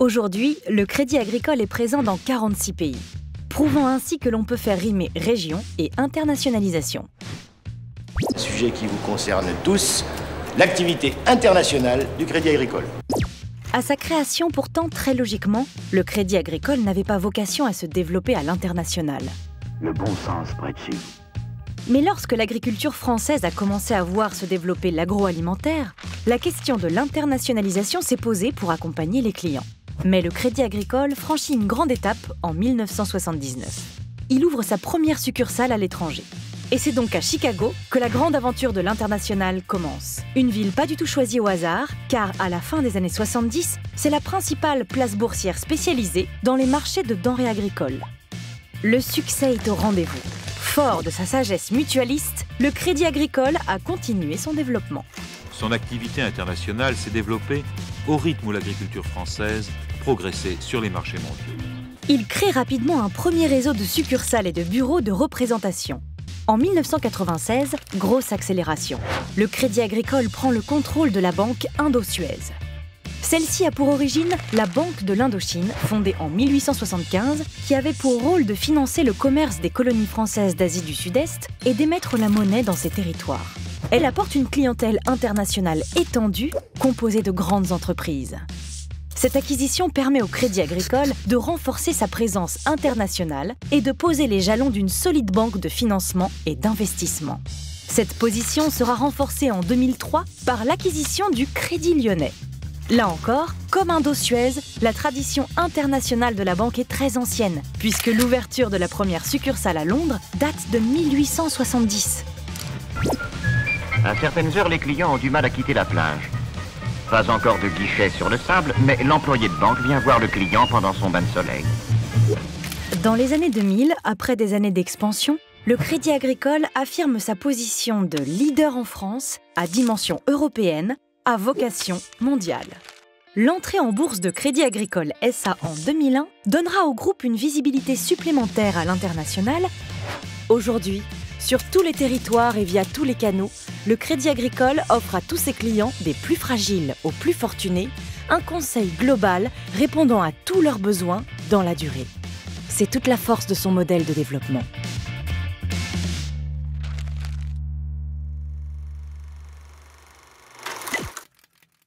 Aujourd'hui, le Crédit Agricole est présent dans 46 pays, prouvant ainsi que l'on peut faire rimer région et internationalisation. Sujet qui vous concerne tous, l'activité internationale du Crédit Agricole. À sa création, pourtant, très logiquement, le Crédit Agricole n'avait pas vocation à se développer à l'international. Le bon sens près de chez vous. Mais lorsque l'agriculture française a commencé à voir se développer l'agroalimentaire, la question de l'internationalisation s'est posée pour accompagner les clients. Mais le Crédit Agricole franchit une grande étape en 1979. Il ouvre sa première succursale à l'étranger. Et c'est donc à Chicago que la grande aventure de l'international commence. Une ville pas du tout choisie au hasard, car à la fin des années 70, c'est la principale place boursière spécialisée dans les marchés de denrées agricoles. Le succès est au rendez-vous. Fort de sa sagesse mutualiste, le Crédit Agricole a continué son développement. Son activité internationale s'est développée au rythme où l'agriculture française progressait sur les marchés mondiaux. Il crée rapidement un premier réseau de succursales et de bureaux de représentation. En 1996, grosse accélération. Le Crédit Agricole prend le contrôle de la banque Indo-Suez. Celle-ci a pour origine la Banque de l'Indochine, fondée en 1875, qui avait pour rôle de financer le commerce des colonies françaises d'Asie du Sud-Est et d'émettre la monnaie dans ces territoires. Elle apporte une clientèle internationale étendue, composée de grandes entreprises. Cette acquisition permet au Crédit Agricole de renforcer sa présence internationale et de poser les jalons d'une solide banque de financement et d'investissement. Cette position sera renforcée en 2003 par l'acquisition du Crédit Lyonnais. Là encore, comme Indo-Suez, la tradition internationale de la banque est très ancienne, puisque l'ouverture de la première succursale à Londres date de 1870. À certaines heures, les clients ont du mal à quitter la plage. Pas encore de guichet sur le sable, mais l'employé de banque vient voir le client pendant son bain de soleil. Dans les années 2000, après des années d'expansion, le Crédit Agricole affirme sa position de leader en France, à dimension européenne, à vocation mondiale. L'entrée en bourse de Crédit Agricole SA en 2001 donnera au groupe une visibilité supplémentaire à l'international. Aujourd'hui, sur tous les territoires et via tous les canaux, le Crédit Agricole offre à tous ses clients, des plus fragiles aux plus fortunés, un conseil global répondant à tous leurs besoins dans la durée. C'est toute la force de son modèle de développement.